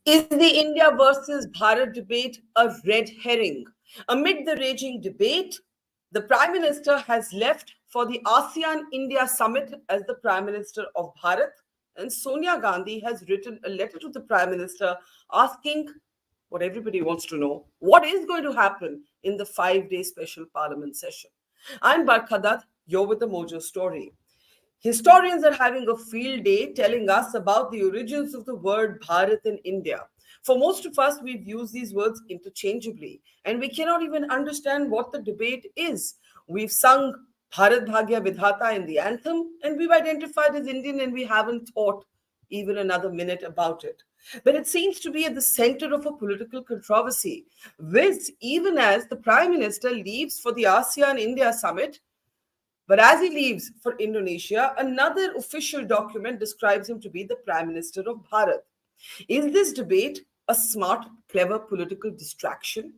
Is the India versus Bharat debate a red herring? Amid the raging debate, the Prime Minister has left for the ASEAN-India summit as the Prime Minister of Bharat, and Sonia Gandhi has written a letter to the Prime Minister asking what everybody wants to know: what is going to happen in the 5-day special parliament session? I'm Barkha Dutt, you're with the Mojo story. Historians are having a field day telling us about the origins of the word Bharat in India. For most of us, we've used these words interchangeably, and we cannot even understand what the debate is. We've sung Bharat Bhagya Vidhata in the anthem, and we've identified as Indian, and we haven't thought even another minute about it. But it seems to be at the center of a political controversy, which, even as the Prime Minister leaves for the ASEAN India summit, but as he leaves for Indonesia, another official document describes him to be the Prime Minister of Bharat. Is this debate a smart, clever political distraction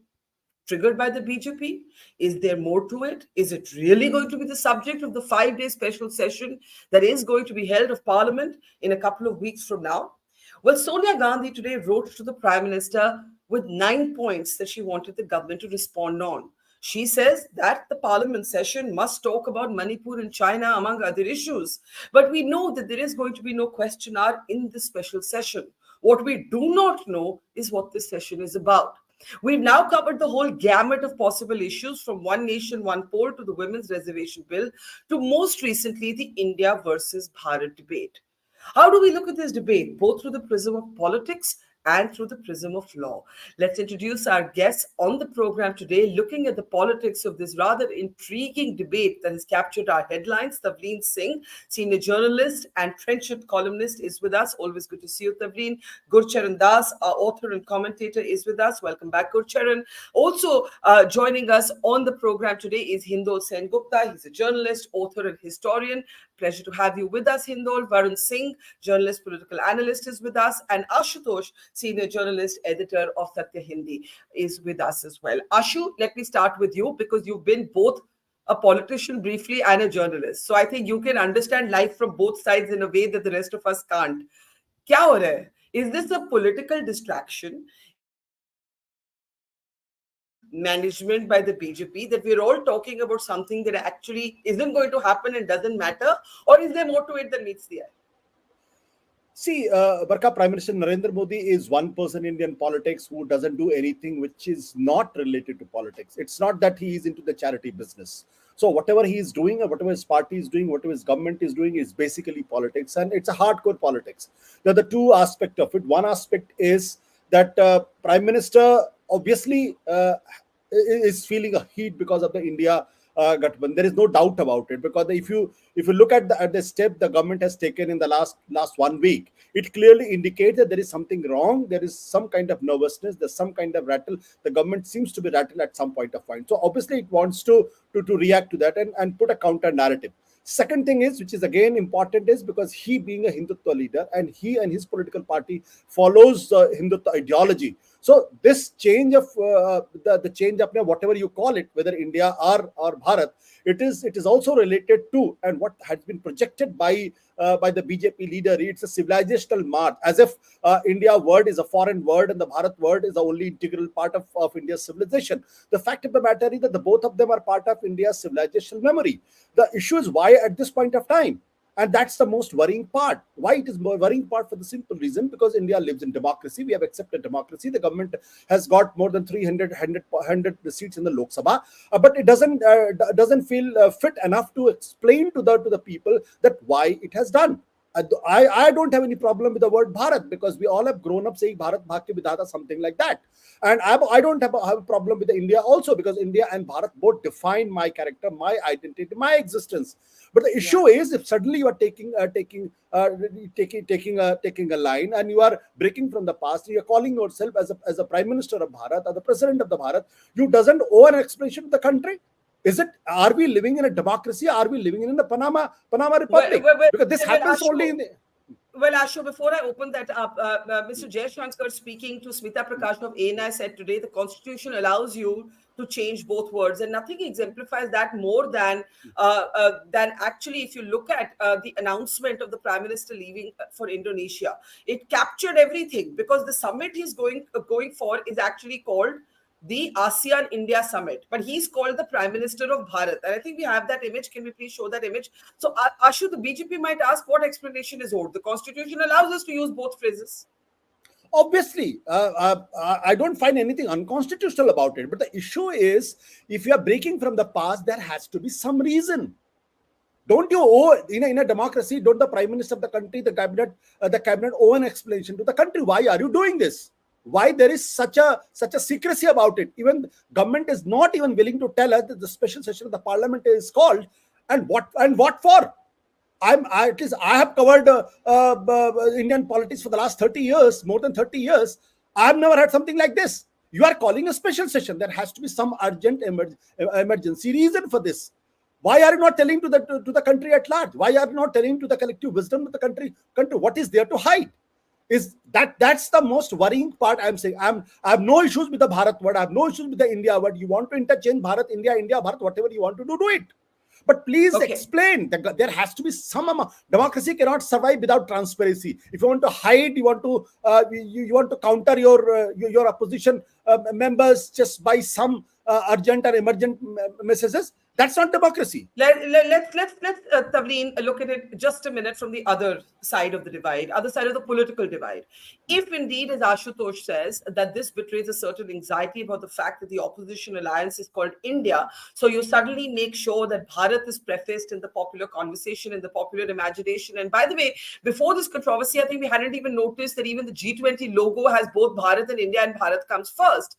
triggered by the BJP? Is there more to it? Is it really going to be the subject of the 5-day special session that is going to be held of Parliament in a couple of weeks from now? Well, Sonia Gandhi today wrote to the Prime Minister with 9 points that she wanted the government to respond on. She says that the parliament session must talk about Manipur and China, among other issues. But we know that there is going to be no question hour in this special session. What we do not know is what this session is about. We've now covered the whole gamut of possible issues, from one nation, one poll to the women's reservation bill to most recently the India versus Bharat debate. How do we look at this debate, both through the prism of politics and through the prism of law? Let's introduce our guests on the program today, looking at the politics of this rather intriguing debate that has captured our headlines. Tavleen Singh, senior journalist and trenchant columnist, is with us. Always good to see you, Tavleen. Gurcharan Das, our author and commentator, is with us. Welcome back, Gurcharan. Also joining us on the program today is Hindol Sen Gupta. He's a journalist, author, and historian. Pleasure to have you with us, Hindol. Varun Singh, journalist, political analyst, is with us. And Ashutosh, senior journalist, editor of Satya Hindi, is with us as well. Ashu, let me start with you because you've been both a politician briefly and a journalist. So I think you can understand life from both sides in a way that the rest of us can't. Kya ho raha hai? Is this a political distraction? Is this management by the BJP that we're all talking about something that actually isn't going to happen and doesn't matter? Or is there more to it than meets the eye? See, Barkha, Prime Minister Narendra Modi is one person in Indian politics who doesn't do anything which is not related to politics. It's not that he is into the charity business. So whatever he is doing, or whatever his party is doing, whatever his government is doing, is basically politics, and it's a hardcore politics. There are the two aspects of it. One aspect is that Prime Minister obviously is feeling a heat because of the India Gathbandhan. There is no doubt about it, because if you look at the step the government has taken in the last 1 week, it clearly indicates that there is something wrong. There is some kind of nervousness. There's some kind of rattle. The government seems to be rattled at some point of time. So obviously it wants to react to that and put a counter narrative. Second thing is, which is again important, is because he, being a Hindutva leader, and he and his political party follows Hindutva ideology. So this change of the change of whatever you call it, whether India or Bharat, it is also related to, and what has been projected by the BJP leader. It's a civilizational march, as if India word is a foreign word and the Bharat word is the only integral part of India's civilization. The fact of the matter is that the both of them are part of India's civilizational memory. The issue is why at this point of time. And that's the most worrying part. Why it is more worrying part? For the simple reason, because India lives in democracy. We have accepted democracy. The government has got more than 300 seats in the Lok Sabha, but it doesn't feel fit enough to explain to the people that why it has done. I don't have any problem with the word Bharat, because we all have grown up saying Bharat Bhagya Vidhata, something like that. And I don't have a problem with the India also, because India and Bharat both define my character, my identity, my existence. But the issue is, if suddenly you are taking a line and you are breaking from the past, you are calling yourself as a Prime Minister of Bharat or the President of the Bharat, you doesn't owe an explanation to the country. Is it? Are we living in a democracy? Are we living in a Panama Republic? Because this happens only in the. Well, Ashu, before I open that up, Mr. Shankar speaking to Smita Prakash of ANI said today the Constitution allows you to change both words, and nothing exemplifies that more than actually, if you look at the announcement of the Prime Minister leaving for Indonesia, it captured everything because the summit he's going for is actually called the ASEAN India Summit, but he's called the Prime Minister of Bharat. And I think we have that image. Can we please show that image? So, Ashu, the BJP might ask what explanation is owed. The Constitution allows us to use both phrases. Obviously, I don't find anything unconstitutional about it. But the issue is, if you are breaking from the past, there has to be some reason. Don't you owe, in a democracy, don't the Prime Minister of the country, the cabinet owe an explanation to the country? Why are you doing this? Why there is such a secrecy about it? Even government is not even willing to tell us that the special session of the parliament is called, and what for? At least I have covered Indian politics for the last 30 years, more than 30 years. I have never heard something like this. You are calling a special session. There has to be some urgent emergency reason for this. Why are you not telling to the country at large? Why are you not telling to the collective wisdom of the country? What is there to hide? That's the most worrying part. I'm saying I have no issues with the Bharat word. I have no issues with the India word. You want to interchange Bharat, India, Bharat, whatever you want to do it. But please explain that there has to be some amount. Democracy cannot survive without transparency. If you want to hide, you want to counter your opposition members just by some urgent or emergent messages. That's not democracy. Let's Tavleen, look at it just a minute from the other side of the divide, other side of the political divide. If indeed, as Ashutosh says, that this betrays a certain anxiety about the fact that the opposition alliance is called India, so you suddenly make sure that Bharat is prefaced in the popular conversation, in the popular imagination. And by the way, before this controversy, I think we hadn't even noticed that even the G20 logo has both Bharat and India, and Bharat comes first.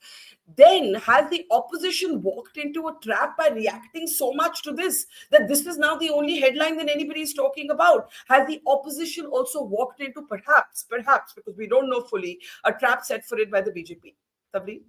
Then has the opposition walked into a trap by reacting so much to this that this is now the only headline that anybody is talking about? Has the opposition also walked into perhaps, because we don't know fully, a trap set for it by the BJP? Tabri?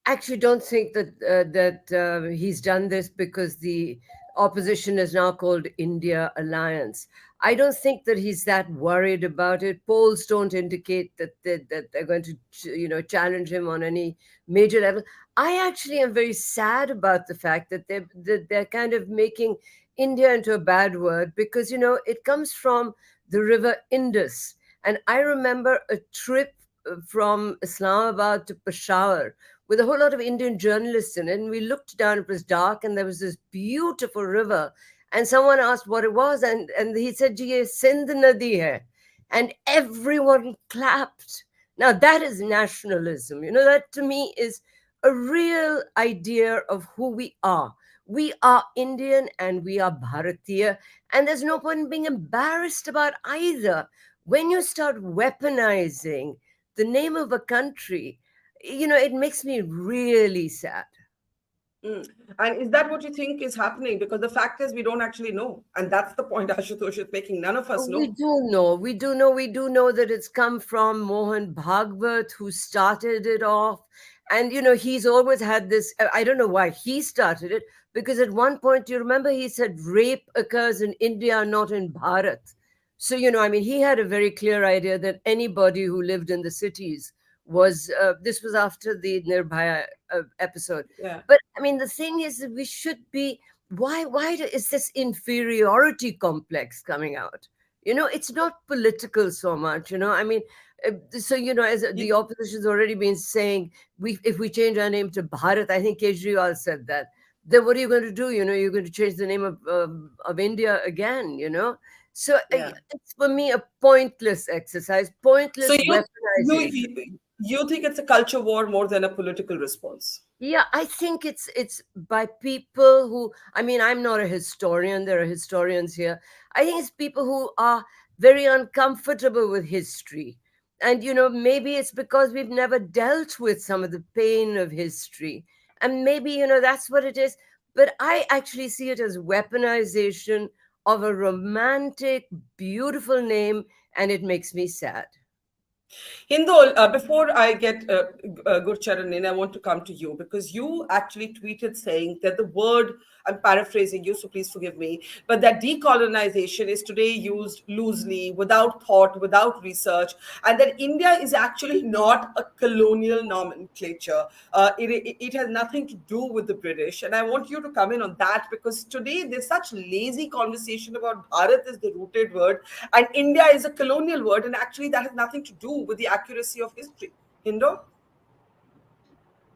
Actually don't think that he's done this because the opposition is now called India Alliance. I don't think that he's that worried about it. Polls don't indicate that they're going to, challenge him on any major level. I actually am very sad about the fact that they're kind of making India into a bad word because, it comes from the river Indus. And I remember a trip from Islamabad to Peshawar with a whole lot of Indian journalists in it. And we looked down, it was dark, and there was this beautiful river. And someone asked what it was, and he said, "Ji, ye Sindh Nadi hai." And everyone clapped. Now, that is nationalism. That to me is a real idea of who we are. We are Indian and we are Bharatiya. And there's no point in being embarrassed about either. When you start weaponizing the name of a country, it makes me really sad. And is that what you think is happening? Because the fact is, we don't actually know. And that's the point Ashutosh is making. None of us know. We do know. We do know that it's come from Mohan Bhagwat, who started it off. And, he's always had this, I don't know why he started it, because at one point, you remember he said rape occurs in India, not in Bharat. So, he had a very clear idea that anybody who lived in the cities was, this was after the Nirbhaya episode. Yeah. But, the thing is that we should be, why is this inferiority complex coming out? It's not political so much, so, as the opposition's already been saying, if we change our name to Bharat, I think Kejriwal said that, then what are you going to do? You're going to change the name of India again, So it's for me a pointless exercise, pointless weaponization. You think it's a culture war more than a political response? Yeah, I think it's by people who, I'm not a historian, there are historians here. I think it's people who are very uncomfortable with history. And, maybe it's because we've never dealt with some of the pain of history. And maybe, that's what it is. But I actually see it as weaponization of a romantic, beautiful name, and it makes me sad. Hindol, before I get Gurcharan in, I want to come to you because you actually tweeted saying that the word, I'm paraphrasing you, so please forgive me, but that decolonization is today used loosely, without thought, without research, and that India is actually not a colonial nomenclature. It has nothing to do with the British. And I want you to come in on that because today there's such lazy conversation about Bharat as the rooted word and India is a colonial word, and actually that has nothing to do with the accuracy of history. Hindo?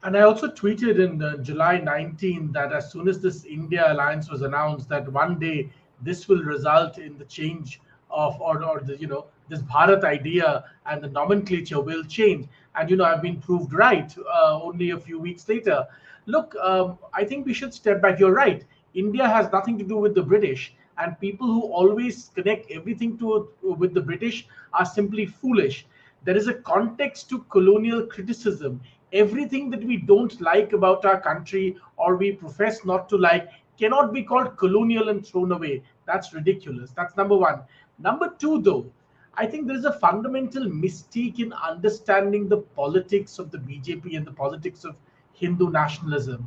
And I also tweeted in July 19 that as soon as this India alliance was announced, that one day this will result in the change of, or the, this Bharat idea and the nomenclature will change. And, I've been proved right only a few weeks later. Look, I think we should step back. You're right. India has nothing to do with the British. And people who always connect everything with the British are simply foolish. There is a context to colonial criticism. Everything that we don't like about our country or we profess not to like cannot be called colonial and thrown away. That's ridiculous. That's number one. Number two, though, I think there is a fundamental mistake in understanding the politics of the BJP and the politics of Hindu nationalism.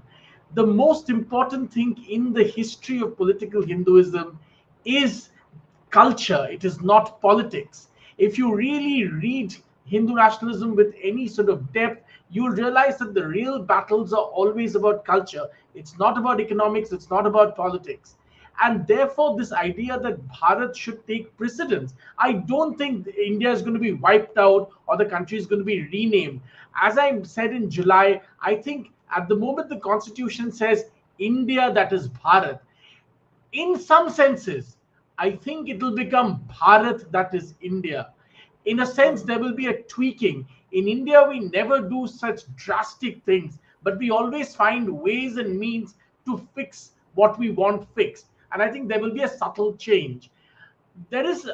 The most important thing in the history of political Hinduism is culture. It is not politics. If you really read Hindu nationalism with any sort of depth, you'll realize that the real battles are always about culture. It's not about economics, it's not about politics. And therefore, this idea that Bharat should take precedence, I don't think India is going to be wiped out or the country is going to be renamed. As I said in July, I think at the moment the constitution says India, that is Bharat. In some senses, I think it will become Bharat, that is India. In a sense, there will be a tweaking. In India, we never do such drastic things, but we always find ways and means to fix what we want fixed. And I think there will be a subtle change. There is,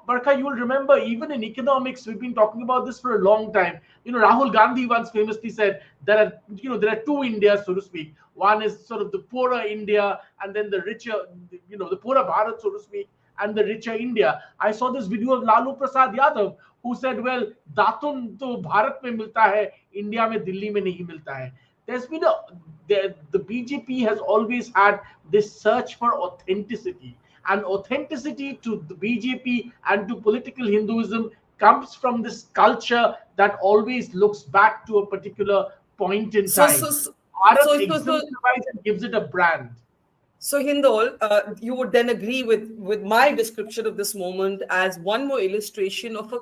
Barkha, you will remember, even in economics, we've been talking about this for a long time. Rahul Gandhi once famously said there are two Indias, so to speak. One is sort of the poorer India, and then the richer, the poorer Bharat, so to speak, and the richer India. I saw this video of Lalu Prasad Yadav, who said, well, Datun to Bharat mein milta hai, India mein Delhi mein nahi milta hai. There's been the BJP has always had this search for authenticity. And authenticity to the BJP and to political Hinduism comes from this culture that always looks back to a particular point in So, time. so, so, Bharat so, so, exemplifies and gives it a brand. so Hindol, you would then agree with my description of this moment as one more illustration of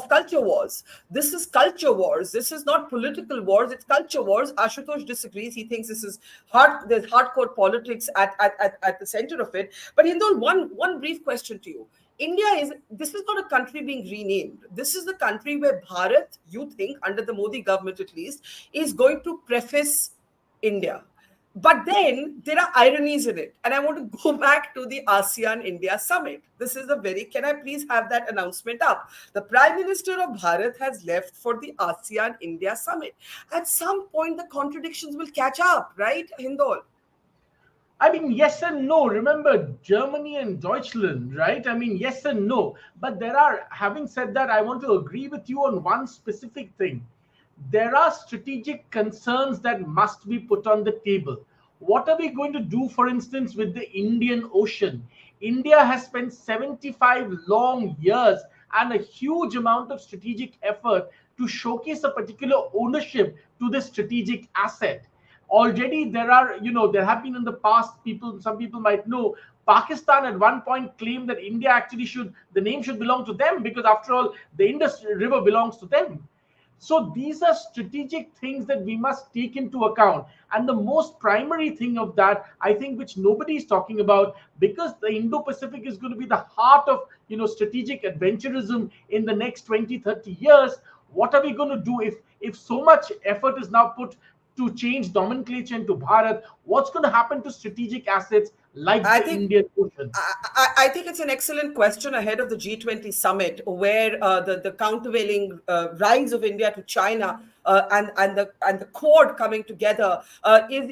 culture wars. This is culture wars. This is not political wars. It's culture wars. Ashutosh disagrees. He thinks this is there's hardcore politics at the center of it. But Hindol, one brief question to you. This is not a country being renamed. This is the country where Bharat, you think, under the Modi government at least, is going to preface India. But then there are ironies in it. And I want to go back to the ASEAN-India summit. This is can I please have that announcement up? The Prime Minister of Bharat has left for the ASEAN-India summit. At some point, the contradictions will catch up, right, Hindol? I mean, yes and no. Remember Germany and Deutschland, right? I mean, yes and no. But having said that, I want to agree with you on one specific thing. There are strategic concerns that must be put on the table. What are we going to do, for instance, with the Indian Ocean? India has spent 75 long years and a huge amount of strategic effort to showcase a particular ownership to this strategic asset. Already there have been in the past some people might know, Pakistan at one point claimed that India actually the name should belong to them because after all, the Indus River belongs to them. So these are strategic things that we must take into account. And the most primary thing of that, I think, which nobody is talking about, because the Indo-Pacific is going to be the heart of, strategic adventurism in the next 20, 30 years. What are we going to do if so much effort is now put to change nomenclature into Bharat? What's going to happen to strategic assets like I the think Indian Ocean? I think it's an excellent question ahead of the G20 summit, where the countervailing rise of India to China and the Quad coming together is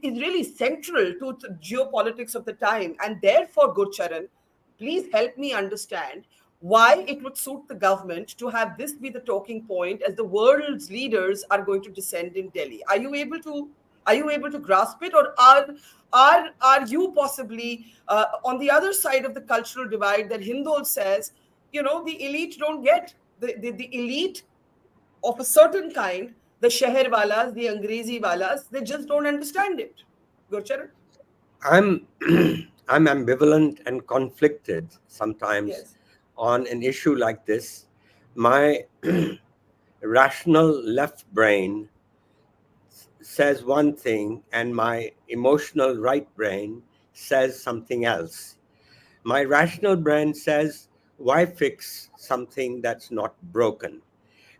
really central to the geopolitics of the time. And therefore, Gurcharan, please help me understand why it would suit the government to have this be the talking point as the world's leaders are going to descend in Delhi. Are you able to grasp it, or are you possibly on the other side of the cultural divide that Hindol says, the elite don't get the elite of a certain kind, the sheher walas, the Angrezi walas, they just don't understand it. Gurcharan? I'm I'm ambivalent and conflicted sometimes Yes. on an issue like this. My rational left brain says one thing and my emotional right brain says something else. My rational brain says, why fix something that's not broken?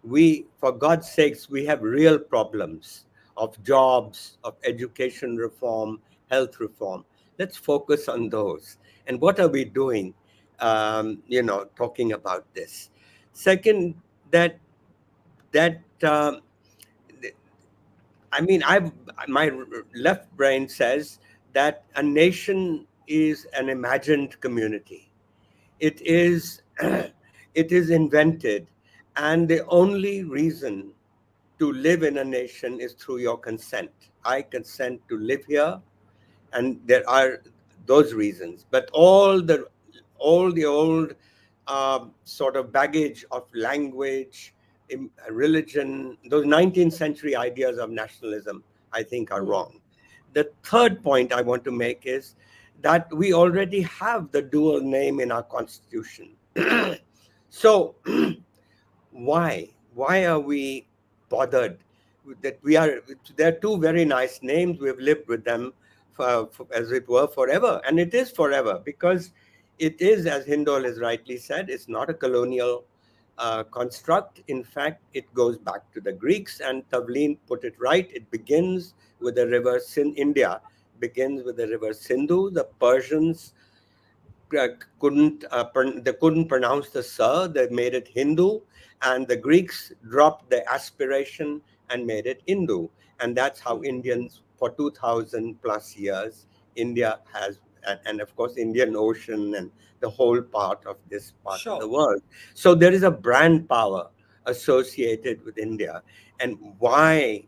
We, for God's sakes, we have real problems of jobs, of education reform, health reform. Let's focus on those. And what are we doing, talking about this? Second, that I mean, my left brain says that a nation is an imagined community. It is it is invented, and the only reason to live in a nation is through your consent. I consent to live here, and there are those reasons. But all the old sort of baggage of language, religion, those 19th century ideas of nationalism, I think are wrong. The third point I want to make is that we already have the dual name in our constitution. So why are we bothered that we are? There are two very nice names. We've lived with them for, as it were, forever, and it is forever because it is, as Hindol has rightly said, it's not a colonial construct. In fact, it goes back to the Greeks, and Tavleen put it right. It begins with the river India begins with the river Sindhu. The Persians they couldn't pronounce the sa. They made it Hindu, and the Greeks dropped the aspiration and made it Hindu. And that's how Indians, for 2,000 plus years, India has, and of course, Indian Ocean and the whole part of this part of the Sure. world. So there is a brand power associated with India, and why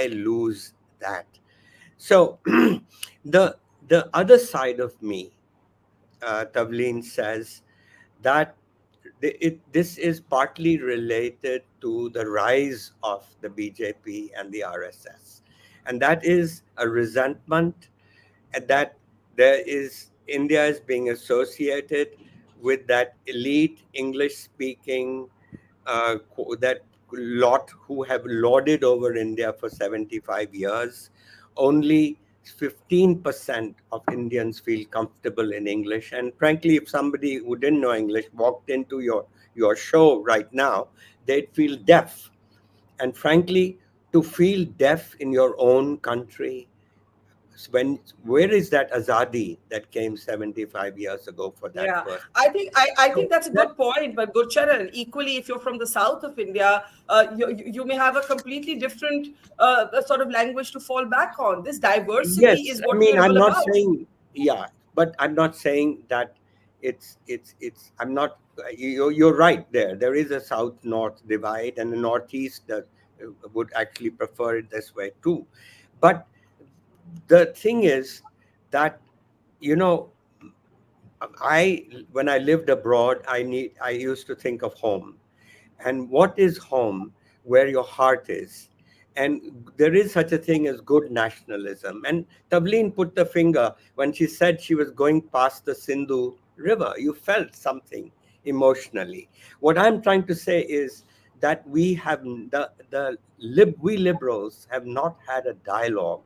lose that? So the other side of me, Tavleen says that this is partly related to the rise of the BJP and the RSS, and that is a resentment that there is India is being associated with that elite English speaking that lot who have lorded over India for 75 years. Only 15% of Indians feel comfortable in English. And frankly, if somebody who didn't know English walked into your show right now, they'd feel deaf. And frankly, to feel deaf in your own country, where is that azadi that came 75 years ago for that Yeah, person? I think So that's a that, good point. But Gurcharan, equally, if you're from the south of India, you may have a completely different sort of language to fall back on. This diversity yes, is I what we mean, are I'm all not about. saying, yeah, but I'm not saying that I'm not, you're right there. There is a south-north divide, and the northeast that would actually prefer it this way too. But the thing is that, you know, when I lived abroad, I used to think of home. And what is home? Where your heart is. And there is such a thing as good nationalism. And Tavleen put the finger when she said she was going past the Sindhu River. You felt something emotionally. What I'm trying to say is that we liberals have not had a dialogue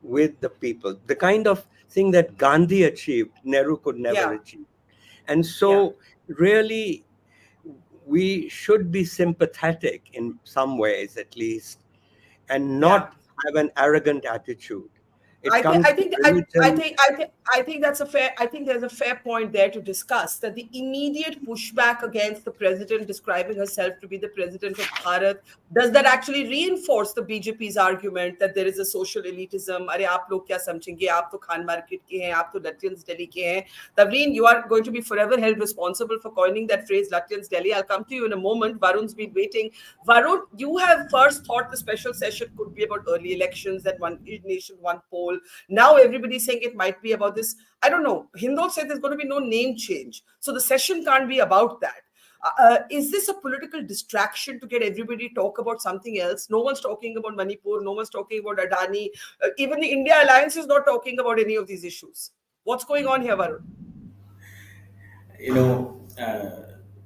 with the people. The kind of thing that Gandhi achieved, Nehru could never Yeah, achieve. And yeah, so, really, we should be sympathetic in some ways, at least, and yeah. not have an arrogant attitude. It I think comes I to think I, I religion. think I think I think that's a fair I think there's a fair point there to discuss that the immediate pushback against the president describing herself to be the president of Bharat, does that actually reinforce the BJP's argument that there is a social elitism? अरे आप लोग क्या समझेंगे, आप तो Khan market के हैं, आप तो Lutyens Delhi के हैं. Tavleen, you are going to be forever held responsible for coining that phrase Lutyens Delhi. I'll come to you in a moment. Varun's been waiting. Varun, you have first thought the special session could be about early elections, that one nation, one poll. Now everybody's saying it might be about this. I don't know. Hindol said there's going to be no name change. So the session can't be about that. Is this a political distraction to get everybody to talk about something else? No one's talking about Manipur. No one's talking about Adani. Even the India Alliance is not talking about any of these issues. What's going on here, Varun?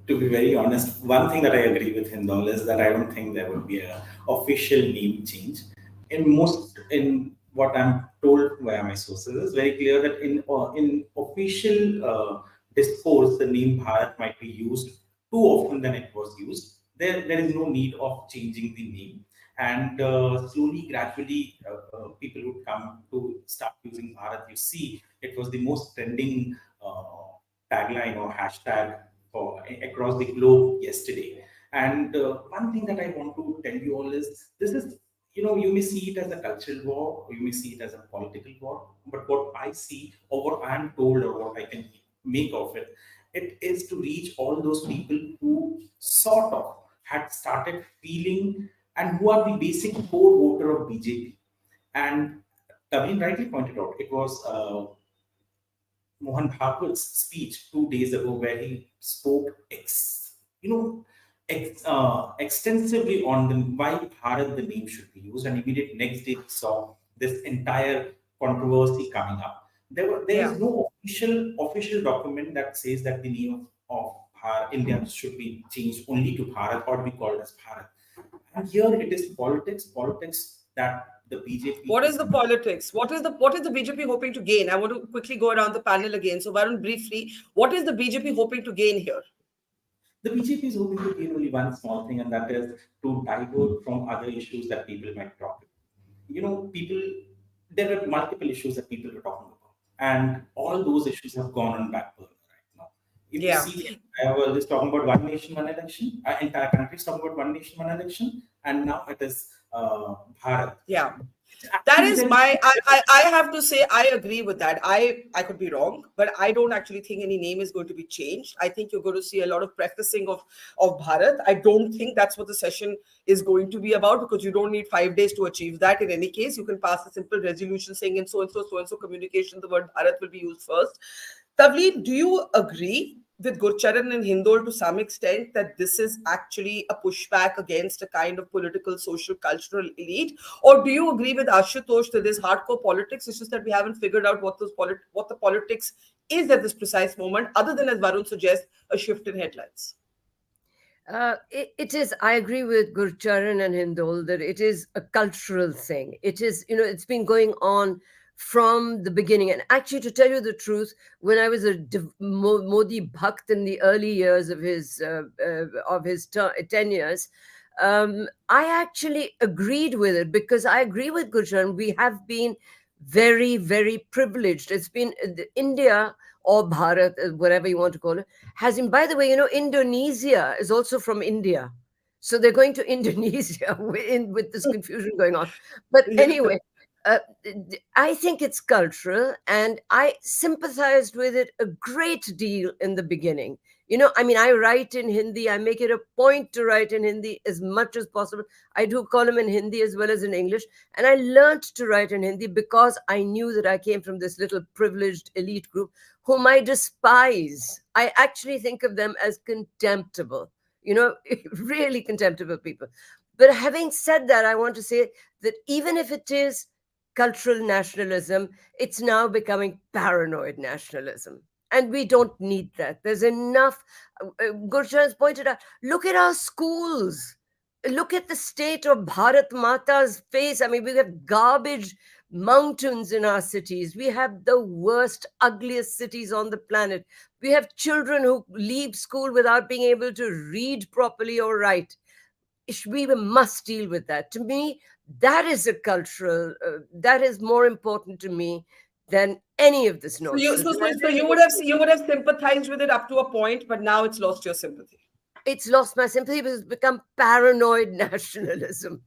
To be very honest, one thing that I agree with Hindol is that I don't think there will be a official name change. In what I'm told via my sources, is very clear that in official discourse, the name Bharat might be used too often than it was used. There is no need of changing the name, and slowly, gradually, people would come to start using Bharat. You see, it was the most trending tagline or hashtag across the globe yesterday. And one thing that I want to tell you all is this is, you may see it as a cultural war, or you may see it as a political war, but what I see, or what I'm told, or what I can make of it, it is to reach all those people who sort of had started feeling and who are the basic core voter of BJP. And Kavin rightly pointed out, it was Mohan Bhagwat's speech 2 days ago, where he spoke, extensively on why Bharat the name should be used, and immediate next day we saw this entire controversy coming up. There is no official document that says that the name of Bharat, India should be changed only to Bharat or be called as Bharat. And here it is politics that the BJP. What is the politics? What is the BJP hoping to gain? I want to quickly go around the panel again. So Varun, briefly, what is the BJP hoping to gain here? The BJP is hoping to gain only one small thing, and that is to divert from other issues that people might talk about. There are multiple issues that people are talking about, and all those issues have gone on back burner right now. If you see, the world is talking about one nation, one election. Entire country is talking about one nation, one election, and now it is Bharat. Yeah. That is I have to say, I agree with that. I could be wrong, but I don't actually think any name is going to be changed. I think you're going to see a lot of prefacing of Bharat. I don't think that's what the session is going to be about, because you don't need 5 days to achieve that. In any case, you can pass a simple resolution saying in so-and-so communication, the word Bharat will be used first. Tavleen, do you agree with Gurcharan and Hindol to some extent that this is actually a pushback against a kind of political, social, cultural elite? Or do you agree with Ashutosh that there's hardcore politics? It's just that we haven't figured out what the politics is at this precise moment, other than, as Varun suggests, a shift in headlines? It is, I agree with Gurcharan and Hindol that it is a cultural thing. It is, it's been going on from the beginning. And actually, to tell you the truth, when I was a Modi Bhakt in the early years of his 10 years, I actually agreed with it, because I agree with Gurcharan. We have been very, very privileged. It's been India, or Bharat, whatever you want to call it, has been, by the way, Indonesia is also from India. So they're going to Indonesia with this confusion going on. But anyway, I think it's cultural, and I sympathized with it a great deal in the beginning. I write in Hindi. I make it a point to write in Hindi as much as possible. I do column in Hindi as well as in English. And I learned to write in Hindi because I knew that I came from this little privileged elite group whom I despise. I actually think of them as contemptible, really contemptible people. But having said that, I want to say that even if it is cultural nationalism, it's now becoming paranoid nationalism. And we don't need that. There's enough. Gurcharan has pointed out, look at our schools. Look at the state of Bharat Mata's face. We have garbage mountains in our cities. We have the worst, ugliest cities on the planet. We have children who leave school without being able to read properly or write. We must deal with that. To me, That is a cultural, that is more important to me than any of this So you, nonsense. so you would have sympathized with it up to a point, but now it's lost your sympathy. It's lost my sympathy because it's become paranoid nationalism.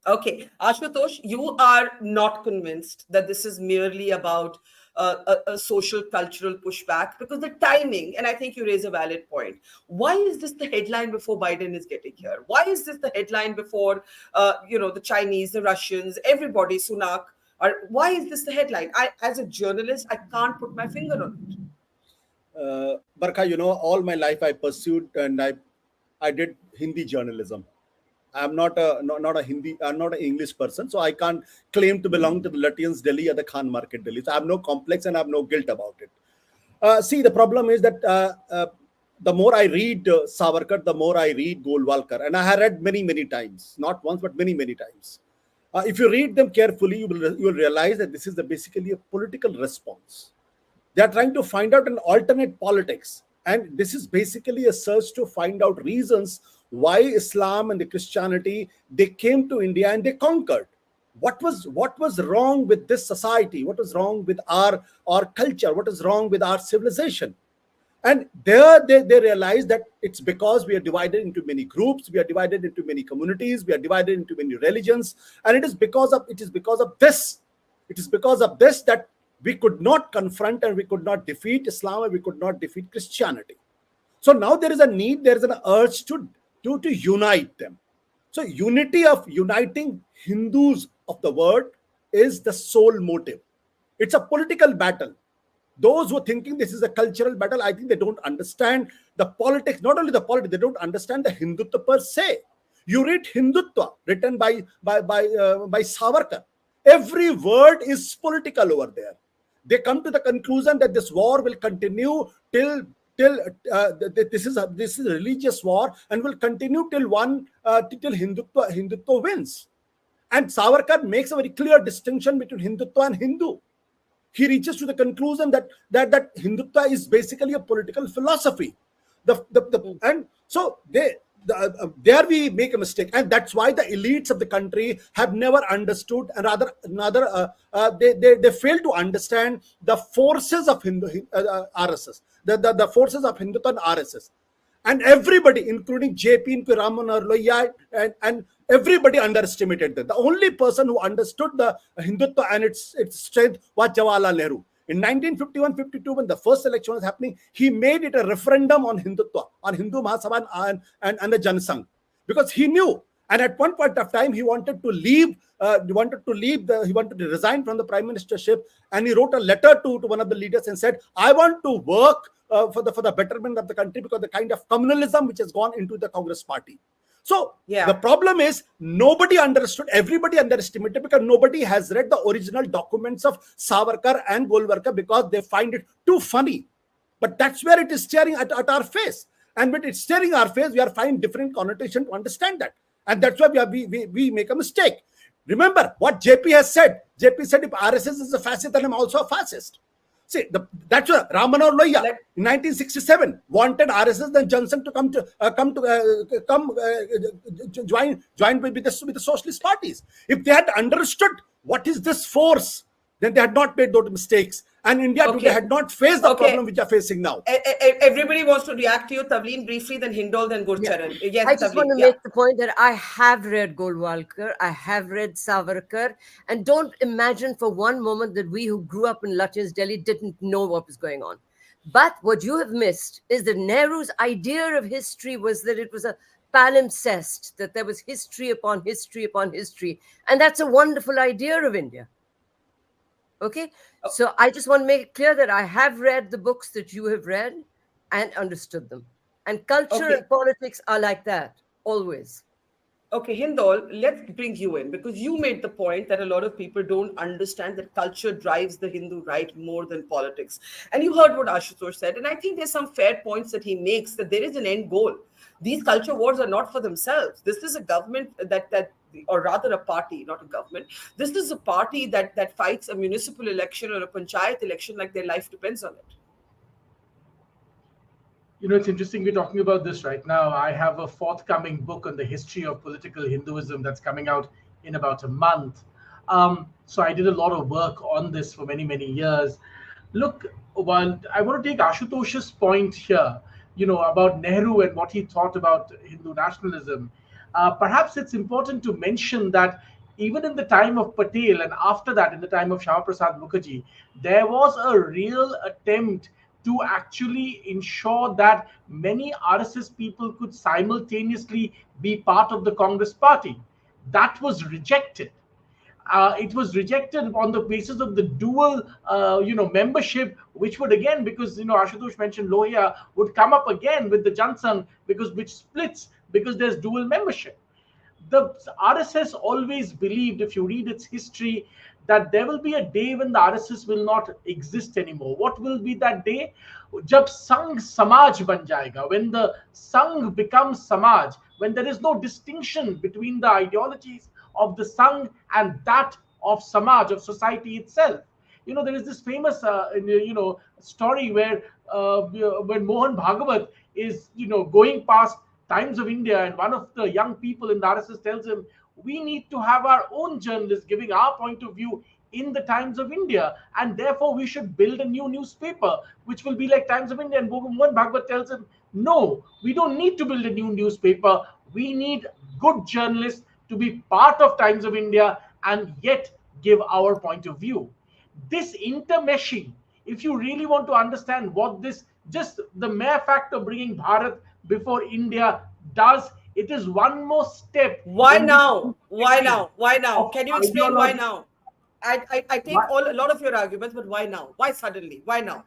Okay, Ashutosh, you are not convinced that this is merely about a social cultural pushback, because the timing, and I think you raise a valid point. Why is this the headline before Biden is getting here? Why is this the headline before, the Chinese, the Russians, everybody, Sunak? Why is this the headline? As a journalist, I can't put my finger on it. Barkha, all my life I pursued and I did Hindi journalism. I'm not a Hindi, I'm not an English person, so I can't claim to belong to the Lutyens Delhi or the Khan Market Delhi. So I have no complex and I have no guilt about it. See, the problem is that the more I read Savarkar, the more I read Golwalkar, and I have read many times, not once but many times. If you read them carefully, you will realize that this is basically a political response. They are trying to find out an alternate politics, and this is basically a search to find out reasons why Islam and the Christianity, they came to India and they conquered. What was wrong with this society? What was wrong with our culture? What is wrong with our civilization? And there they realize that it's because we are divided into many groups, we are divided into many communities, we are divided into many religions, and it is because of this. It is because of this that we could not confront and we could not defeat Islam and we could not defeat Christianity. So now there is a need, there is an urge to unite them. So uniting Hindus of the world is the sole motive. It's a political battle. Those who are thinking this is a cultural battle, I think they don't understand the politics. Not only the politics, they don't understand the Hindutva per se. You read Hindutva written by Savarkar. Every word is political over there. They come to the conclusion that this war will continue till this is a religious war and will continue till Hindutva wins. And Savarkar makes a very clear distinction between Hindutva and Hindu. He reaches to the conclusion that Hindutva is basically a political philosophy. And so there we make a mistake, and that's why the elites of the country have never understood, and rather they fail to understand the forces of RSS, the forces of Hindutva and RSS, and everybody, including JP, Ram Manohar Lohia, and everybody underestimated that. The only person who understood the Hindutva and its strength was Jawaharlal Nehru. In 1951-52, when the first election was happening, he made it a referendum on Hindutva, on Hindu Mahasabha and the Janasangh, because he knew. And at one point of time, he wanted to leave. He wanted to resign from the prime ministership, and he wrote a letter to one of the leaders and said, "I want to work for the betterment of the country because the kind of communalism which has gone into the Congress party." So the problem is nobody understood, everybody underestimated, because nobody has read the original documents of Savarkar and Golwalkar because they find it too funny. But that's where it is staring at our face. And when it's staring our face, we are finding different connotation to understand that. And that's why we make a mistake. Remember what JP has said. JP said, if RSS is a fascist, then I'm also a fascist. See, that's what Ram Manohar Lohia in 1967 wanted RSS and Johnson to join with the socialist parties. If they had understood what is this force, then they had not made those mistakes. And India today had not faced the problem which are facing now. Everybody wants to react to you. Tavleen briefly, then Hindol, then Gurcharan. Yes, I just Tavleen, want to make the point that I have read Golwalkar, I have read Savarkar, and don't imagine for one moment that we who grew up in Lutyens Delhi didn't know what was going on. But what you have missed is that Nehru's idea of history was that it was a palimpsest, that there was history upon history upon history. And that's a wonderful idea of India. Okay, so I just want to make it clear that I have read the books that you have read and understood them. And culture and politics are like that, always. Okay, Hindol, let's bring you in, because you made the point that a lot of people don't understand that culture drives the Hindu right more than politics. And you heard what Ashutosh said, and I think there's some fair points that he makes, that there is an end goal. These culture wars are not for themselves. This is a government or rather a party, not a government. This is a party that fights a municipal election or a panchayat election like their life depends on it. You know, it's interesting we're talking about this right now. I have a forthcoming book on the history of political Hinduism that's coming out in about a month. So I did a lot of work on this for many, many years. Look, while I want to take Ashutosh's point here, about Nehru and what he thought about Hindu nationalism, perhaps it's important to mention that even in the time of Patel and after that, in the time of Shyama Prasad Mukherjee, there was a real attempt to actually ensure that many RSS people could simultaneously be part of the Congress party. That was rejected. It was rejected on the basis of the dual, membership, which would again, because Ashutosh mentioned Lohia, would come up again with the Jansangh, which splits because there's dual membership. The RSS always believed, if you read its history, that there will be a day when the RSS will not exist anymore. What will be that day? Jab Sangh Samaj ban jayega, when the Sangh becomes Samaj, when there is no distinction between the ideologies of the Sangh and that of Samaj, of society itself. There is this famous, story where when Mohan Bhagavat is, going past Times of India, and one of the young people in the RSS tells him, we need to have our own journalists giving our point of view in the Times of India, and therefore we should build a new newspaper which will be like Times of India. And Mohan Bhagavat tells him, no, we don't need to build a new newspaper. We need good journalists to be part of Times of India and yet give our point of view. This intermeshing, if you really want to understand what this, just the mere fact of bringing Bharat before India does, it is one more step. Why in the now? Why now? Why now? of Can you explain why ideology. now? I take a lot of your arguments, but why now? Why suddenly? Why now?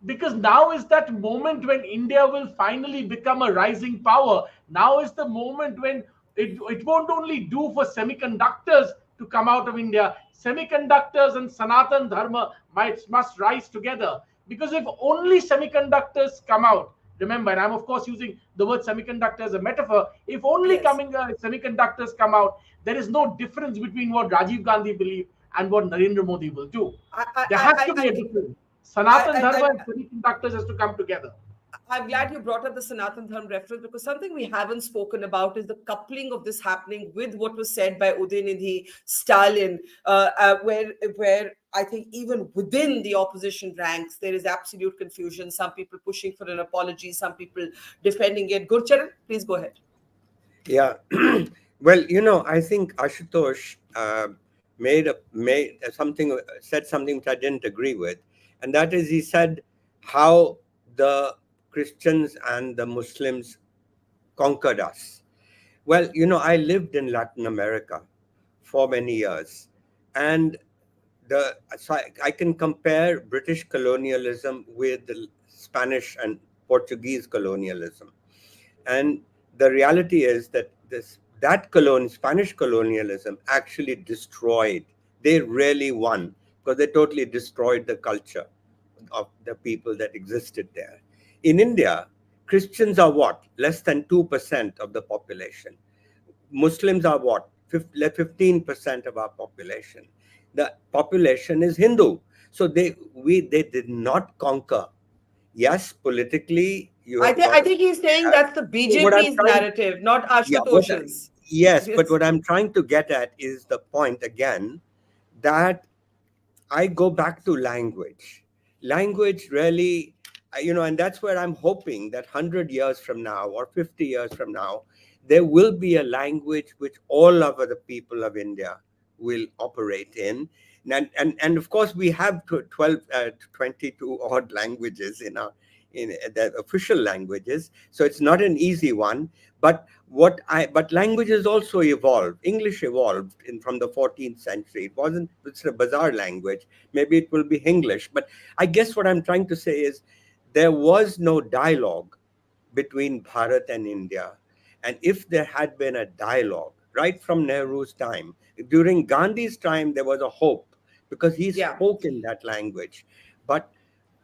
Because now is that moment when India will finally become a rising power. Now is the moment when it won't only do for semiconductors to come out of India. Semiconductors and Sanatan Dharma must rise together. Because if only semiconductors come out, remember, and I'm of course using the word semiconductor as a metaphor, if only Yes. semiconductors come out, there is no difference between what Rajiv Gandhi believed and what Narendra Modi will do. There has to be a difference. Sanatan Dharma and semiconductors has to come together. I'm glad you brought up the Sanatan Dharma reference, because something we haven't spoken about is the coupling of this happening with what was said by Udayinidhi Stalin, where I think even within the opposition ranks there is absolute confusion. Some people pushing for an apology, some people defending it. Gurcharan, please go ahead. Yeah. Well, I think Ashutosh said something which I didn't agree with, and that is, he said how the Christians and the Muslims conquered us. Well, I lived in Latin America for many years, and so I can compare British colonialism with the Spanish and Portuguese colonialism. And the reality is that Spanish colonialism actually destroyed. They really won, because they totally destroyed the culture of the people that existed there. In India, Christians are what? Less than 2% of the population. Muslims are what? 15% of our population. The population is Hindu. So they did not conquer. Yes, politically, I think he's saying that's the BJP's narrative, not Ashutosh's. Yes, but what I'm trying to get at is the point again that I go back to language. Language really, and that's where I'm hoping that 100 years from now or 50 years from now, there will be a language which all of the people of India will operate in. And of course, we have 22 odd languages in the official languages. So it's not an easy one. But languages also evolved. English evolved from the 14th century. It's a bizarre language. Maybe it will be English. But I guess what I'm trying to say is there was no dialogue between Bharat and India. And if there had been a dialogue right from Nehru's time, during Gandhi's time, there was a hope because he spoke in that language. But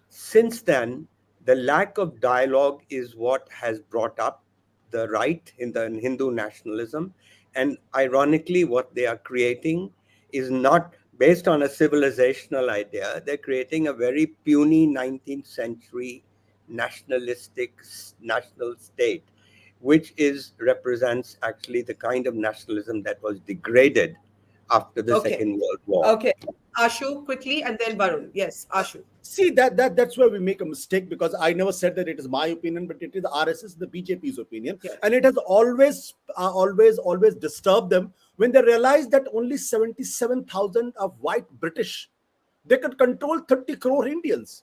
since then, the lack of dialogue is what has brought up the right in the Hindu nationalism. And ironically, what they are creating is not based on a civilizational idea. They're creating a very puny 19th century nationalistic national state, which represents actually the kind of nationalism that was degraded after the Okay. Second World War. Okay. Ashu, quickly, and then Varun. Yes, Ashu. See, that's where we make a mistake, because I never said that it is my opinion, but it is RSS, the BJP's opinion. Yes. And it has always disturbed them when they realized that only 77,000 of white British, they could control 30 crore Indians.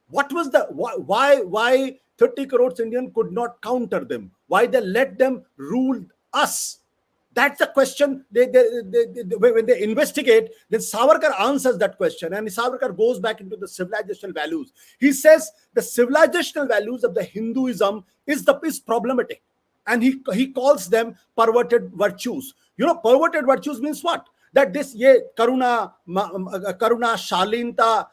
What was the why 30 crores Indian could not counter them? Why they let them rule us? That's the question. When they investigate, then Savarkar answers that question, and Savarkar goes back into the civilizational values. He says the civilizational values of the Hinduism is problematic, and he calls them perverted virtues. Perverted virtues means what? That this karuna, shalinta,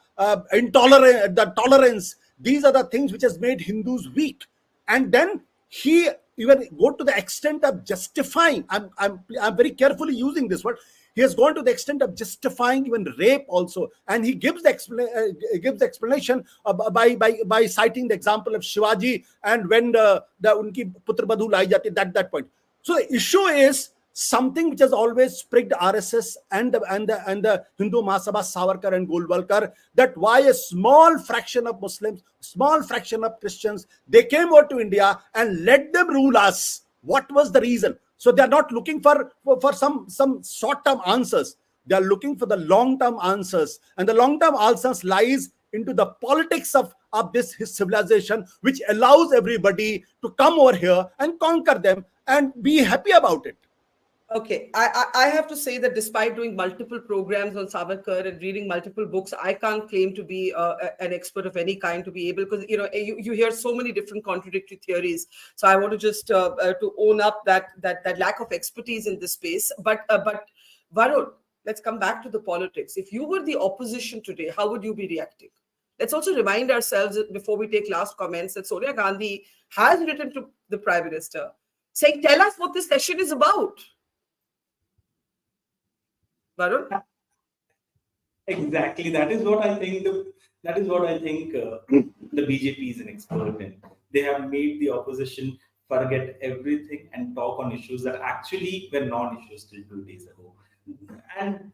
intolerance, the tolerance, these are the things which has made Hindus weak. And then he even go to the extent of justifying. I'm very carefully using this word. He has gone to the extent of justifying even rape also, and he gives the explanation by citing the example of Shivaji, and when the unki putra badhu lai jati, that point. So the issue is something which has always pricked RSS and the Hindu Mahasabha, Savarkar and Golwalkar, that why a small fraction of Muslims, small fraction of Christians, they came over to India and let them rule us. What was the reason? So they are not looking for some short-term answers. They are looking for the long-term answers, and the long-term answers lies into the politics of this civilization, which allows everybody to come over here and conquer them and be happy about it. Okay, I have to say that despite doing multiple programs on Savarkar and reading multiple books, I can't claim to be an expert of any kind to be able, because you hear so many different contradictory theories. So I want to just to own up that lack of expertise in this space. But Varun, let's come back to the politics. If you were the opposition today, how would you be reacting? Let's also remind ourselves that before we take last comments that Sonia Gandhi has written to the Prime Minister saying, "Tell us what this session is about." Varun? Exactly. That is what I think. The BJP is an expert in. They have made the opposition forget everything and talk on issues that actually were non-issues till 2 days ago. And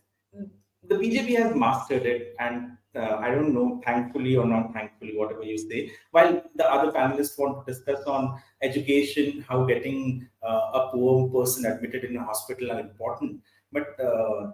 the BJP has mastered it. And I don't know, thankfully or not thankfully, whatever you say. While the other panelists want to discuss on education, how getting a poor person admitted in a hospital are important. But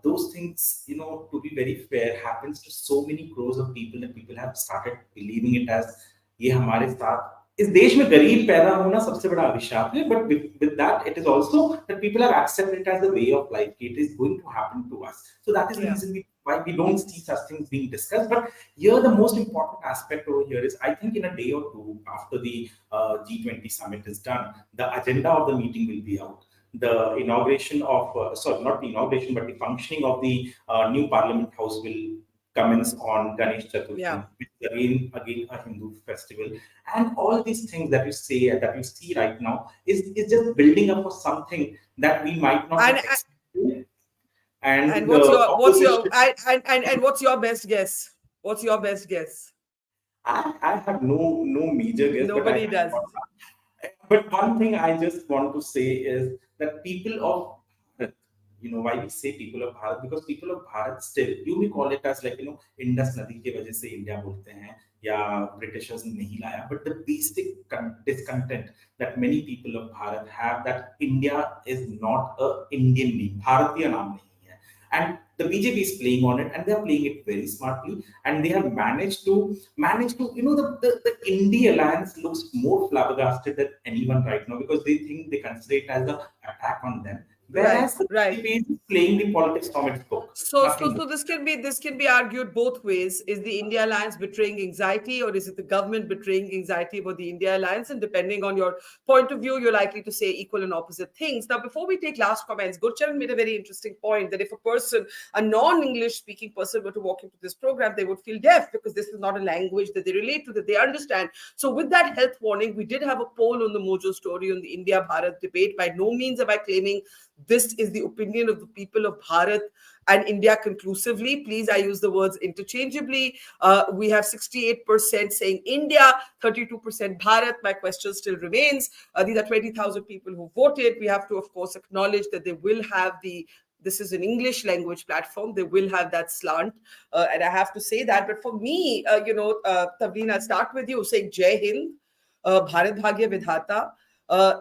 those things, to be very fair, happens to so many crores of people that people have started believing it as ये हमारे साथ इस देश में गरीब पैदा होना सबसे बड़ा अभिशाप है. But with that, it is also that people have accepted it as a way of life. It is going to happen to us. So that is the reason why we don't see such things being discussed. But here, the most important aspect over here is, I think in a day or two after the G20 summit is done, the agenda of the meeting will be out. The inauguration of, not the inauguration, but the functioning of the new Parliament House will commence on Ganesh Chaturthi, which is again a Hindu festival. And all these things that you say, that you see right now, is just building up for something that we might not expect. And what's your best guess? What's your best guess? I have no major guess. Nobody does. But one thing I just want to say is that people of Bharat, why we say people of Bharat, because people of Bharat still, you may call it as Indus Nadi ke wajah se India bolte hain, ya Britishers ne nahi laya, but the basic discontent that many people of Bharat have, that India is not a Indian name, Bharatiya naam nahi hai. And the BJP is playing on it, and they are playing it very smartly, and they have managed to, the India alliance looks more flabbergasted than anyone right now, because they think they consider it as an attack on them. Whereas the BJP is playing the politics from its book. So this can be argued both ways. Is the India alliance betraying anxiety, or is it the government betraying anxiety about the India alliance? And depending on your point of view, you're likely to say equal and opposite things. Now, before we take last comments, Gurcharan made a very interesting point that if a non-English speaking person were to walk into this program, they would feel deaf, because this is not a language that they relate to, that they understand. So with that health warning, we did have a poll on the Mojo story on the India-Bharat debate. By no means am I claiming this is the opinion of the people of Bharat and India conclusively. Please, I use the words interchangeably. We have 68% saying India, 32% Bharat. My question still remains. These are 20,000 people who voted. We have to, of course, acknowledge that they will have this is an English language platform. They will have that slant. And I have to say that. But for me, Tavleen, I'll start with you saying Jai Hind, Bharat Bhagya Vidhata,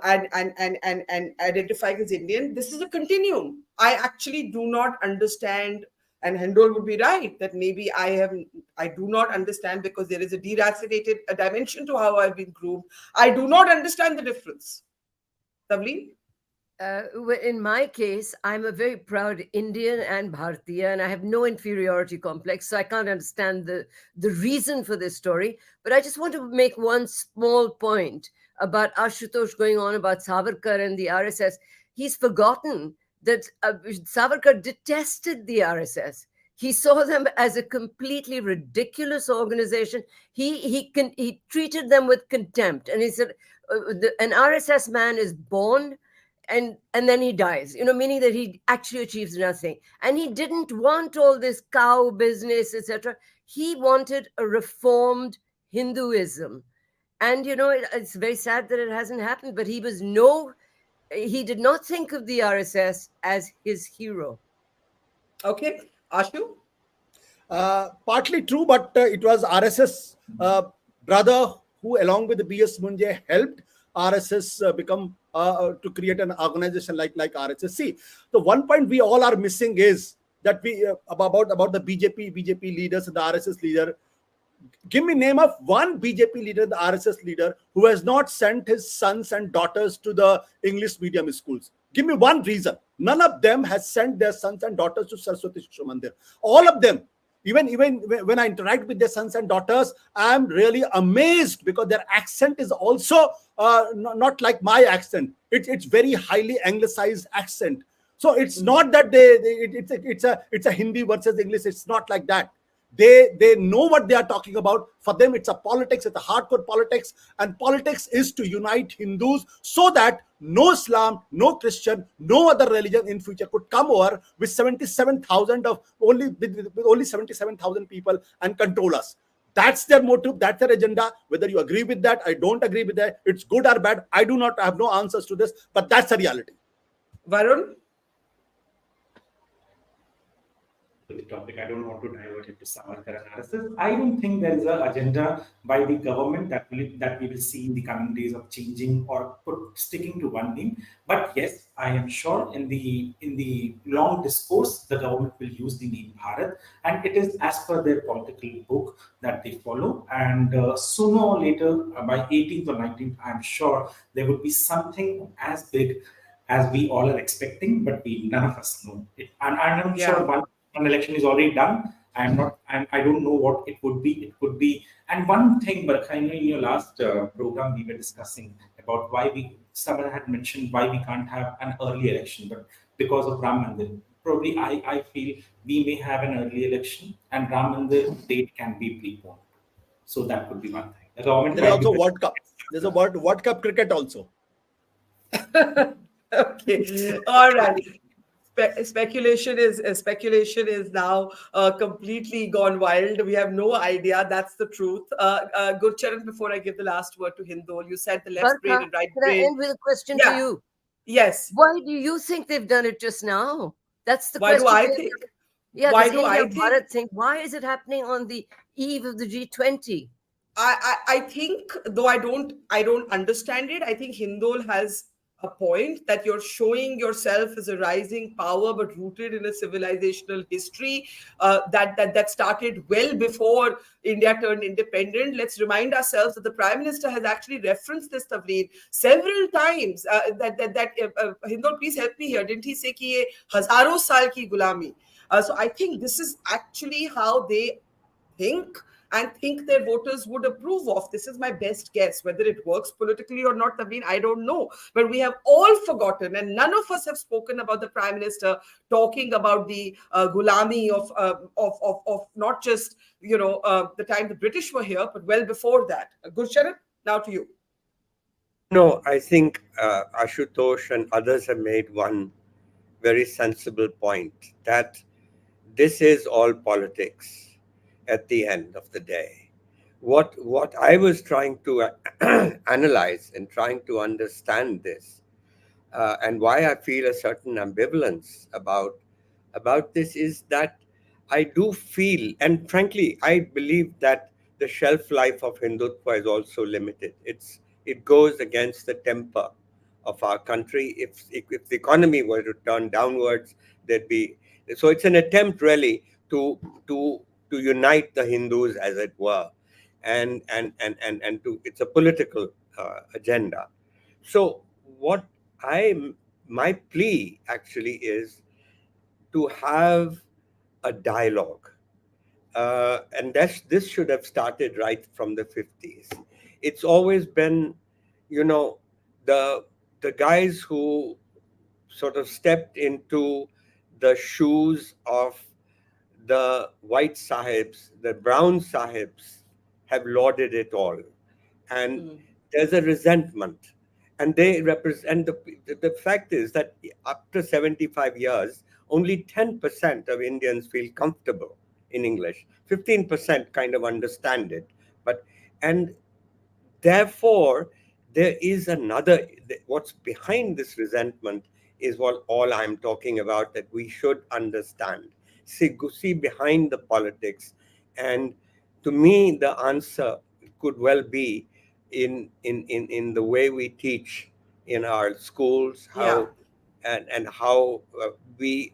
and identifying as Indian. This is a continuum. I actually do not understand, and Hendol would be right, that maybe I do not understand because there is a deracinated dimension to how I've been groomed. I do not understand the difference. Tavleen? In my case, I'm a very proud Indian and Bharatiya, and I have no inferiority complex, so I can't understand the reason for this story. But I just want to make one small point about Ashutosh going on about Savarkar and the RSS. He's forgotten that Savarkar detested the RSS. He saw them as a completely ridiculous organization. He treated them with contempt, and he said, "An RSS man is born." And then he dies, meaning that he actually achieves nothing. And he didn't want all this cow business, etc. He wanted a reformed Hinduism. And, it's very sad that it hasn't happened, but he did not think of the RSS as his hero. Okay. Ashu? Partly true, but it was RSS brother who, along with the BS Munjay, helped RSS become to create an organization like RSS. See, the one point we all are missing is that we about the BJP leaders and the RSS leader. Give me name of one BJP leader, the RSS leader, who has not sent his sons and daughters to the English medium schools. Give me one reason. None of them has sent their sons and daughters to Saraswati Shiksha Mandir. All of them. Even when I interact with their sons and daughters, I'm really amazed because their accent is also not like my accent. It's very highly anglicized accent. So it's not that it's a Hindi versus English. It's not like that. They know what they are talking about. For them, it's a politics. It's a hardcore politics, and politics is to unite Hindus so that no Islam, no Christian, no other religion in future could come over with 77,000 of with only 77,000 people and control us. That's their motive. That's their agenda. Whether you agree with that, I don't agree with that. It's good or bad. I have no answers to this, but that's the reality. Varun? The topic, I don't want to divert it to Savarkar analysis. I don't think there is an agenda by the government that we will see in the coming days of changing or sticking to one name. But yes, I am sure in the long discourse, the government will use the name Bharat, and it is as per their political book that they follow. And sooner or later, by 18th or 19th, I'm sure there would be something as big as we all are expecting, but none of us know it. And I'm sure one election is already done. I don't know what it would be. It could be. And one thing, Barkha, in your last program, we were discussing about someone had mentioned why we can't have an early election, but because of Ram Mandir. Probably, I feel we may have an early election, and Ram Mandir date can be preponed. So that could be one thing. The government. There's also World Cup. There's a World Cup cricket also. Okay. All right. Speculation is now completely gone wild. We have no idea. That's the truth. Gurcharan, before I give the last word to Hindol, you said the left brain and right brain. Can I end with a question to you? Yes. Why do you think they've done it just now? That's the question. Why do I think? Yeah, why do I think? Why is it happening on the eve of the G20? I think, though I don't understand it, I think Hindol has a point that you're showing yourself as a rising power, but rooted in a civilizational history that started well before India turned independent. Let's remind ourselves that the Prime Minister has actually referenced this, Tavleen, several times. Hindol, please help me here. Didn't he say ki ye hazaron saal ki gulami? So I think this is actually how they think and think their voters would approve of. This is my best guess. Whether it works politically or not, Naveen, I don't know. But we have all forgotten, and none of us have spoken about the Prime Minister talking about the gulami of not just the time the British were here, but well before that. Gurcharan, now to you. No, I think Ashutosh and others have made one very sensible point that this is all politics at the end of the day. What I was trying to analyze and trying to understand this, and why I feel a certain ambivalence about this is that I do feel, and frankly, I believe that the shelf life of Hindutva is also limited. It goes against the temper of our country. If the economy were to turn downwards, there'd be so it's an attempt really to unite the Hindus, as it were, and to it's a political agenda. So what I my plea actually is to have a dialogue, and this should have started right from the 50s. It's always been, you know, the the guys who sort of stepped into the shoes of the white sahibs, the brown sahibs, have lauded it all, and Mm. there's a resentment, and they represent the fact is that after 75 years, only 10% of Indians feel comfortable in English. 15% kind of understand it, but and therefore there is another what's behind this resentment is what all I'm talking about, that we should understand, see behind the politics. And to me the answer could well be in the way we teach in our schools, Yeah. how and how we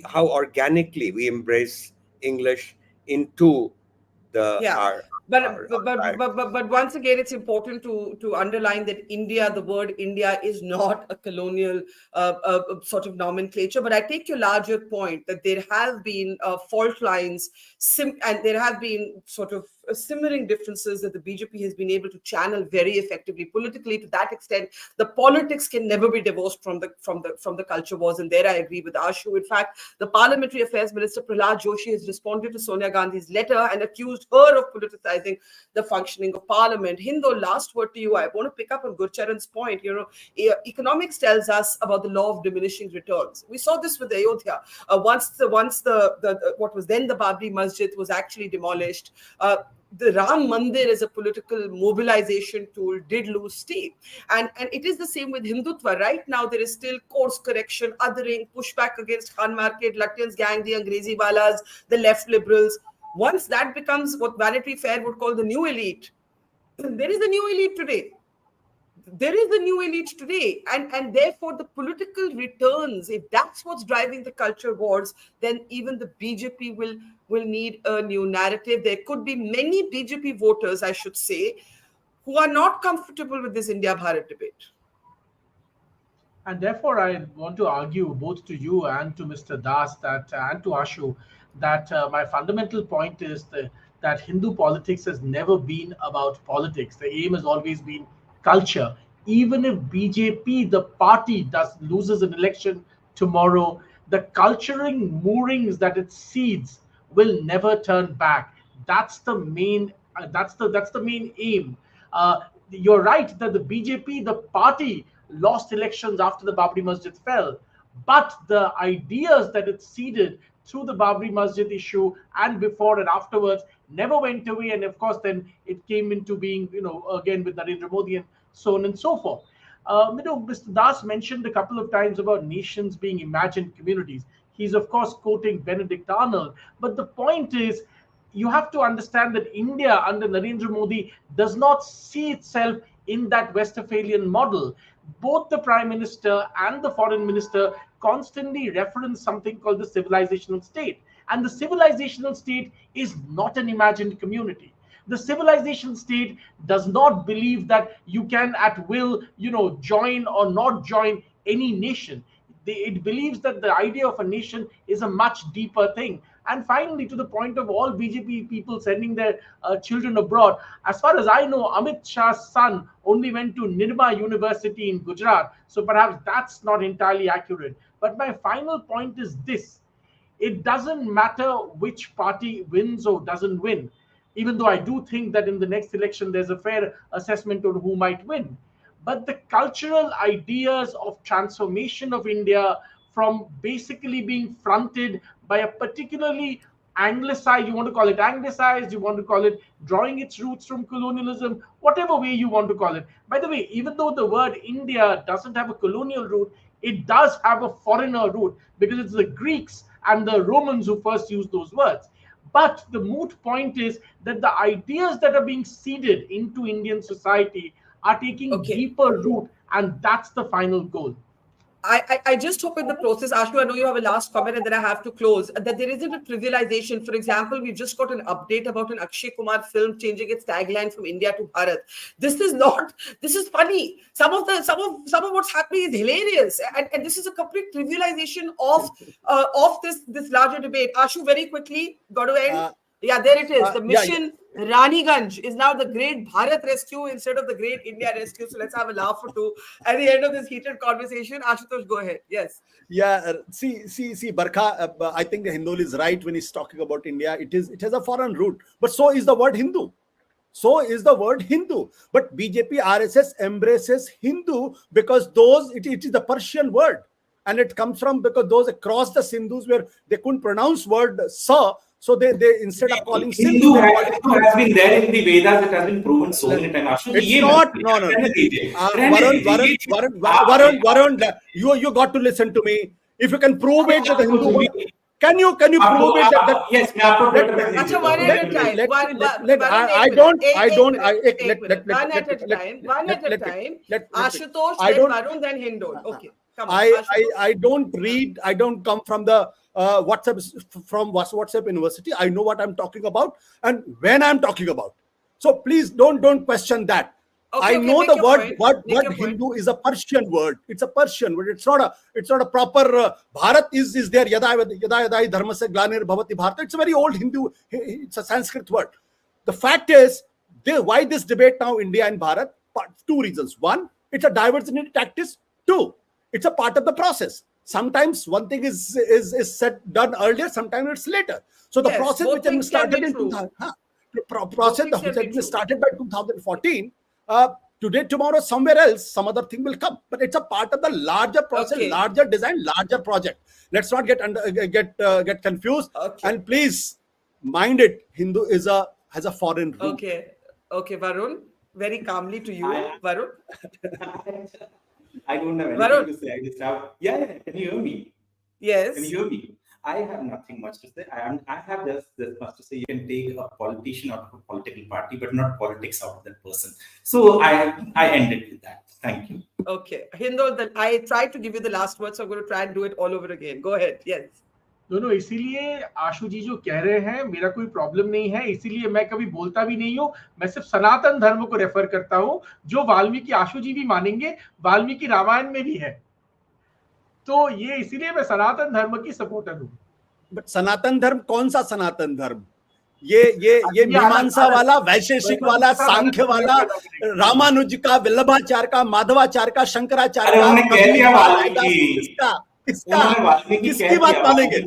how organically we embrace English into the Yeah, our life. but once again, it's important to underline that India, the word India, is not a colonial sort of nomenclature. But I take your larger point that there have been fault lines, and there have been sort of simmering differences that the BJP has been able to channel very effectively politically. To that extent, the politics can never be divorced from the culture wars, and there I agree with Ashu. In fact, the Parliamentary Affairs Minister Prahlad Joshi has responded to Sonia Gandhi's letter and accused her of politicizing the functioning of Parliament. Hindo, last word to you. I want to pick up on Gurcharan's point. Economics tells us about the law of diminishing returns. We saw this with Ayodhya. Once the what was then the Babri Masjid was actually demolished, the Ram Mandir as a political mobilization tool did lose steam. And it is the same with Hindutva. Right now, there is still course correction, othering, pushback against Khan Market, Lattian's gang, the Angrezi Walas, the left liberals. Once that becomes what Vanity Fair would call the new elite, there is the new elite today. There is the new elite today, and therefore the political returns, if that's what's driving the culture wars, then even the BJP will need a new narrative. There could be many BJP voters, I should say, who are not comfortable with this India Bharat debate. And therefore, I want to argue both to you and to Mr. Das that and to Ashu that my fundamental point is that Hindu politics has never been about politics. The aim has always been culture. Even if BJP, the party, loses an election tomorrow, the culturing moorings that it seeds will never turn back. That's the main. That's the main aim. You're right that the BJP, the party, lost elections after the Babri Masjid fell, but the ideas that it seeded through the Babri Masjid issue and before and afterwards never went away. And of course, then it came into being, again with Narendra Modi and so on and so forth. Mr. Das mentioned a couple of times about nations being imagined communities. He's, of course, quoting Benedict Arnold. But the point is, you have to understand that India under Narendra Modi does not see itself in that Westphalian model. Both the Prime Minister and the Foreign Minister constantly reference something called the civilizational state. And the civilizational state is not an imagined community. The civilization state does not believe that you can at will, join or not join any nation. It believes that the idea of a nation is a much deeper thing. And finally, to the point of all BJP people sending their children abroad, as far as I know, Amit Shah's son only went to Nirma University in Gujarat. So perhaps that's not entirely accurate. But my final point is this. It doesn't matter which party wins or doesn't win, even though I do think that in the next election, there's a fair assessment on who might win. But the cultural ideas of transformation of India from basically being fronted by a particularly anglicized, you want to call it anglicized, you want to call it drawing its roots from colonialism, whatever way you want to call it. By the way, even though the word India doesn't have a colonial root, it does have a foreigner root, because it's the Greeks and the Romans who first used those words. But the moot point is that the ideas that are being seeded into Indian society are taking Okay. deeper root, and that's the final goal. I just hope in the process, Ashu, I know you have a last comment and then I have to close, that there isn't a trivialization. For example, we've just got an update about an Akshay Kumar film changing its tagline from India to Bharat. This is funny. Some of what's happening is hilarious. And this is a complete trivialization of this larger debate. Ashu, very quickly, got to end. Yeah, there it is. The mission Raniganj is now the Great Bharat Rescue instead of the Great India Rescue. So let's have a laugh or two at the end of this heated conversation. Ashutosh, go ahead. Yes. Yeah. See, Barkha, I think the Hindol is right when he's talking about India. It has a foreign root, but so is the word Hindu. So is the word Hindu. But BJP, RSS embraces Hindu because it is the Persian word, and it comes from because those across the Sindhus where they couldn't pronounce word Sa. So they instead of calling Hindu has been there in the Vedas. It has been proven so many times. It's not. No. Varun, you got to listen to me. If you can prove it that the Hindu word, can you prove it that yes, Achha, one at a time. One at a time. Ashutosh, then Varun, then Hindol. Okay. Come on, I don't come from the WhatsApp University. I know what I'm talking about and when I'm talking about. So please don't question that. I know the word Hindu is a Persian word. It's a Persian word. It's not a proper Bharat is there. Yada dharmasya glanir bhavati bharata. It's a very old Hindu. It's a Sanskrit word. The fact is, why this debate now, India and Bharat? Two reasons. One, it's a diversionary tactics. Two, it's a part of the process. Sometimes one thing is done earlier, sometimes it's later. So the process which has started in 2000, started by 2014. Today, tomorrow, somewhere else, some other thing will come. But it's a part of the larger process, larger design, larger project. Let's not get confused. Okay. And please mind it. Hindu has a foreign root. Okay, Varun. Very calmly to you, Varun. I don't have anything to say. I just have. Yeah. Can you hear me? Yes. Can you hear me? I have nothing much to say. I have this much to say. You can take a politician out of a political party, but not politics out of that person. So I ended with that. Thank you. Okay, Hindol, I tried to give you the last word, so I'm going to try and do it all over again. Go ahead. Yes. दोनों इसीलिए आशु जी जो कह रहे हैं मेरा कोई problem नहीं है, इसीलिए मैं कभी बोलता भी नहीं हूँ. मैं सिर्फ सनातन धर्म को रेफर करता हूँ जो वाल्मीकि आशु जी भी मानेंगे, वाल्मीकि रामायण में भी है. तो ये इसीलिए मैं सनातन धर्म की सपोर्टर हूँ. बट सनातन धर्म कौन सा सनातन धर्म? ये मीमांसा वाला, वैशेषिक वाला, सांख्य वाला, रामानुज का, वल्लभाचार्य का, माधवाचार्य का, शंकराचार्य का, किसकी बात मानेंगे?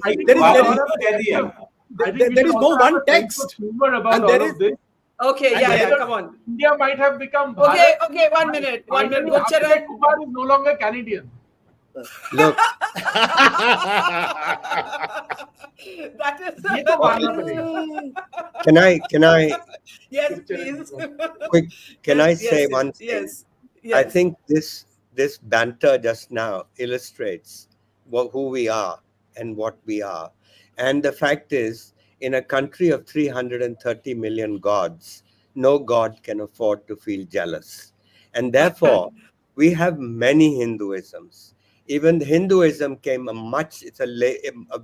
There is no one text. Okay, yeah, come on. India might have become. Okay, 1 minute. Akshay Kumar is no longer Canadian. Look. That is. Can I? Yes, please. Quick. Can I say one thing? Yes. I think this banter just now illustrates who we are and what we are. And the fact is, in a country of 330 million gods, no god can afford to feel jealous. And therefore, we have many Hinduisms. Even Hinduism came it's a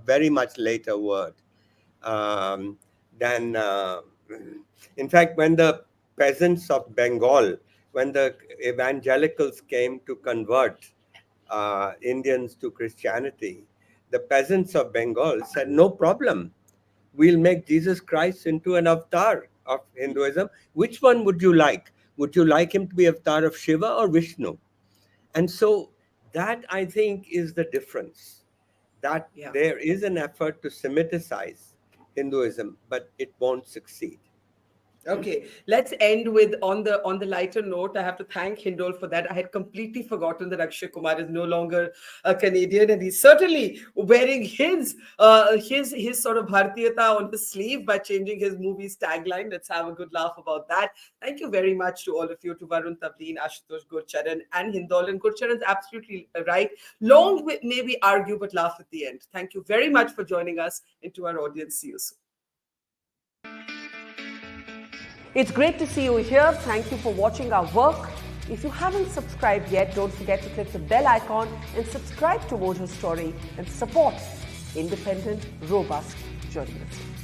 very much later word than, in fact, when the peasants of Bengal, when the evangelicals came to convert Indians to Christianity, the peasants of Bengal said, no problem. We'll make Jesus Christ into an avatar of Hinduism. Which one would you like? Would you like him to be avatar of Shiva or Vishnu? And so that, I think, is the difference. That there is an effort to Semiticize Hinduism, but it won't succeed. Okay, let's end with on the lighter note. I have to thank Hindol for that. I had completely forgotten that Akshay Kumar is no longer a Canadian, and he's certainly wearing his sort of Bharatiyata on his sleeve by changing his movie's tagline. Let's have a good laugh about that. Thank you very much to all of you, to Varun Tavleen, Ashutosh Gurcharan, and Hindol. And Gurcharan's absolutely right. Long may we argue, but laugh at the end. Thank you very much for joining us, and to our audience. See you soon. It's great to see you here. Thank you for watching our work. If you haven't subscribed yet, don't forget to click the bell icon and subscribe to Mojo Story and support independent, robust journalism.